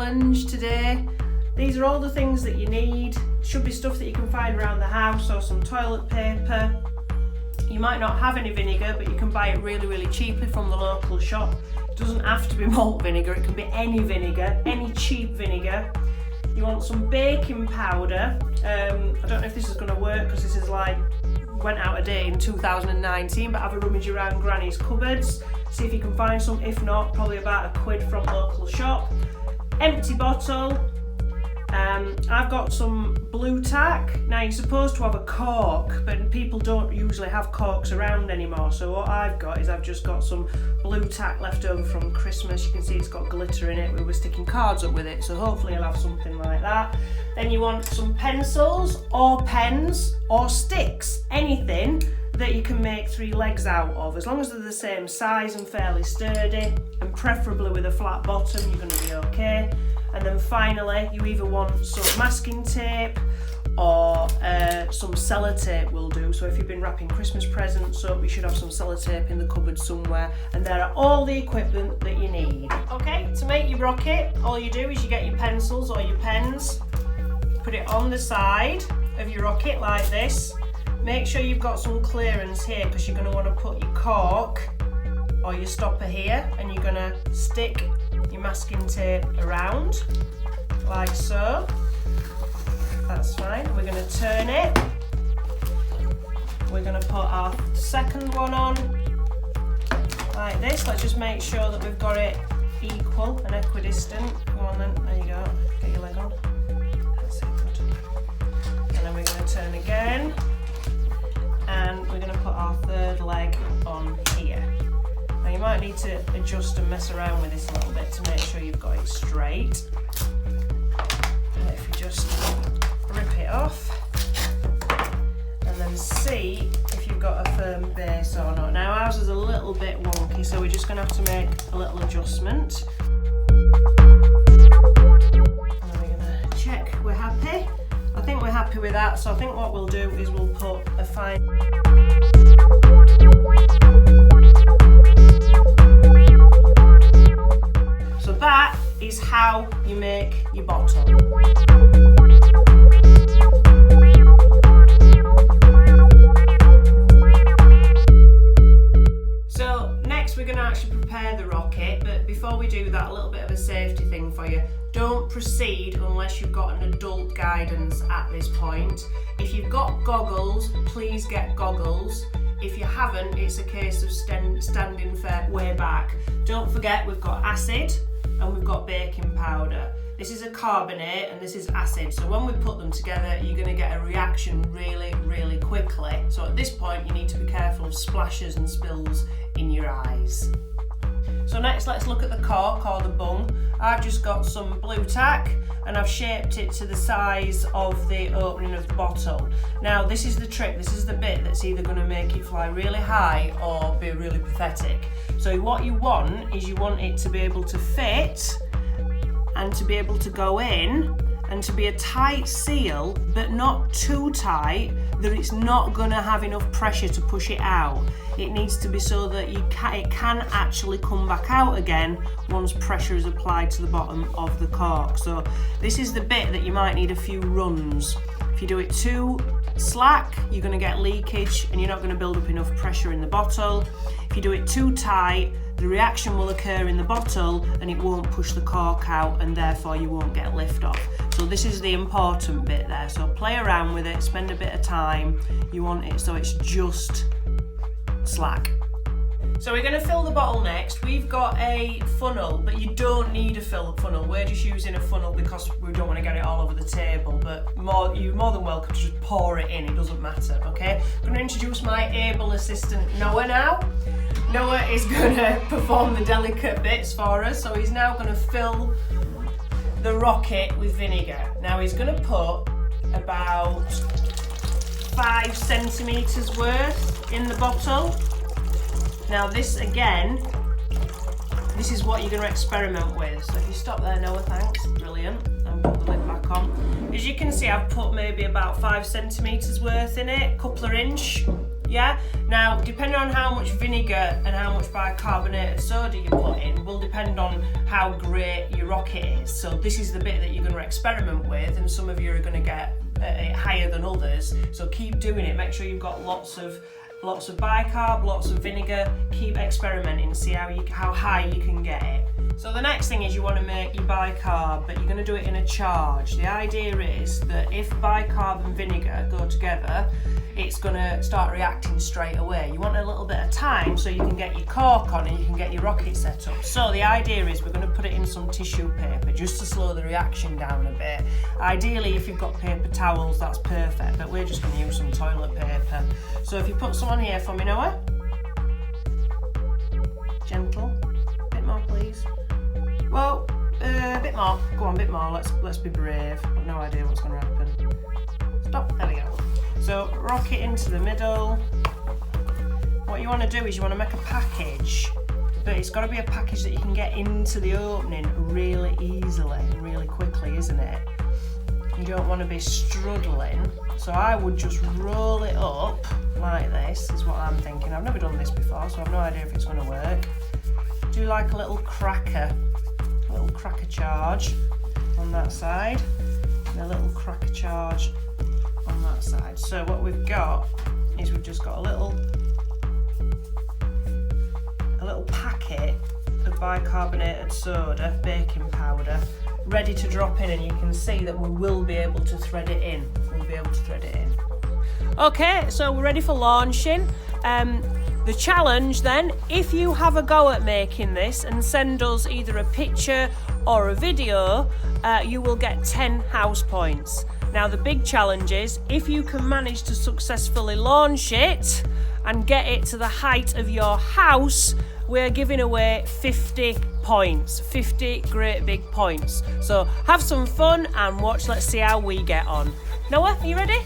challenge today. These are all the things that you need. Should be stuff that you can find around the house, or some toilet paper. You might not have any vinegar, but you can buy it really, really cheaply from the local shop. It doesn't have to be malt vinegar, it can be any vinegar, any cheap vinegar. You want some baking powder. I don't know if this is going to work because this is went out of date in 2019, but have a rummage around Granny's cupboards, see if you can find some. If not, probably about £1 from local shop. Empty bottle. I've got some blue tack. Now you're supposed to have a cork, but people don't usually have corks around anymore, so what I've got is I've just got some blue tack left over from Christmas. You can see it's got glitter in it. We were sticking cards up with it, so hopefully you'll have something like that. Then you want some pencils or pens or sticks, anything that you can make 3 legs out of, as long as they're the same size and fairly sturdy, and preferably with a flat bottom, you're going to be okay. And then finally, you either want some masking tape or some sellotape will do. So if you've been wrapping Christmas presents up, you should have some sellotape in the cupboard somewhere. And there are all the equipment that you need. Okay, to make your rocket, all you do is you get your pencils or your pens, put it on the side of your rocket like this. Make sure you've got some clearance here, because you're going to want to put your cork or your stopper here, and you're going to stick your masking tape around like so. That's fine. We're going to turn it. We're going to put our second one on like this. Let's just make sure that we've got it equal and equidistant. Come on then, there you go. Get your leg on. That's it, good. And then we're going to turn again, and we're going to put our third leg on here. Now you might need to adjust and mess around with this a little bit to make sure you've got it straight. And if you just rip it off and then see if you've got a firm base or not. Now ours is a little bit wonky, so we're just going to have to make a little adjustment. And then we're going to check we're happy. I think we're happy with that, so I think what we'll do is we'll put a fine... So that is how you make your bottle. So next we're going to actually prepare the rocket, but before we do that, a little bit of a safety thing for you. Don't proceed unless you've got an adult guidance at this point. If you've got goggles, please get goggles. If you haven't, it's a case of standing way back. Don't forget, we've got acid and we've got baking powder. This is a carbonate and this is acid, so when we put them together, you're going to get a reaction really, really quickly. So at this point, you need to be careful of splashes and spills in your eyes. So next, let's look at the cork or the bung. I've just got some blue tack and I've shaped it to the size of the opening of the bottle. Now this is the trick, this is the bit that's either going to make it fly really high or be really pathetic. So what you want is you want it to be able to fit and to be able to go in and to be a tight seal, but not too tight that it's not going to have enough pressure to push it out. It needs to be so that it can actually come back out again once pressure is applied to the bottom of the cork. So this is the bit that you might need a few runs. If you do it too slack, you're going to get leakage and you're not going to build up enough pressure in the bottle. If you do it too tight, the reaction will occur in the bottle and it won't push the cork out, and therefore you won't get lift off. So this is the important bit there. So play around with it, spend a bit of time. You want it so it's just slack. So we're going to fill the bottle next. We've got a funnel, but you don't need a funnel. We're just using a funnel because we don't want to get it all over the table, but you're more than welcome to just pour it in, it doesn't matter, okay? I'm going to introduce my able assistant Noah now. Noah is going to perform the delicate bits for us, so he's now going to fill the rocket with vinegar. Now he's going to put about 5 centimetres worth in the bottle. Now this again, this is what you're going to experiment with. So if you stop there, Noah, thanks, brilliant, and put the lid back on. As you can see, I've put maybe about 5 centimetres worth in it, couple of inch. Yeah? Now, depending on how much vinegar and how much bicarbonate soda you put in will depend on how great your rocket is. So this is the bit that you're going to experiment with, and some of you are going to get it higher than others. So keep doing it. Make sure you've got lots of bicarb, lots of vinegar. Keep experimenting, see how high you can get it. So the next thing is you want to make your bicarb, but you're going to do it in a charge. The idea is that if bicarb and vinegar go together, it's going to start reacting straight away. You want a little bit of time so you can get your cork on and you can get your rocket set up. So the idea is we're going to put it in some tissue paper just to slow the reaction down a bit. Ideally, if you've got paper towels, that's perfect, but we're just going to use some toilet paper. So if you put some on here for me, Noah. Gentle. A bit more, please. Well, a bit more. Go on, a bit more. Let's be brave. I've no idea what's going to happen. Stop. There we go. So rock it into the middle. What you want to do is you want to make a package, but it's got to be a package that you can get into the opening really easily and really quickly, isn't it? You don't want to be struggling. So I would just roll it up like this, is what I'm thinking. I've never done this before, so I've no idea if it's going to work. Do like a little cracker charge on that side, and a little cracker charge on that side. So what we've got is we've just got a little packet of bicarbonated soda, baking powder, ready to drop in, and you can see that we will be able to thread it in. Okay, so we're ready for launching. The challenge then, if you have a go at making this and send us either a picture or a video, you will get 10 house points. Now the big challenge is, if you can manage to successfully launch it and get it to the height of your house, we're giving away 50 points, 50 great big points. So have some fun and watch, let's see how we get on. Noah, are you ready?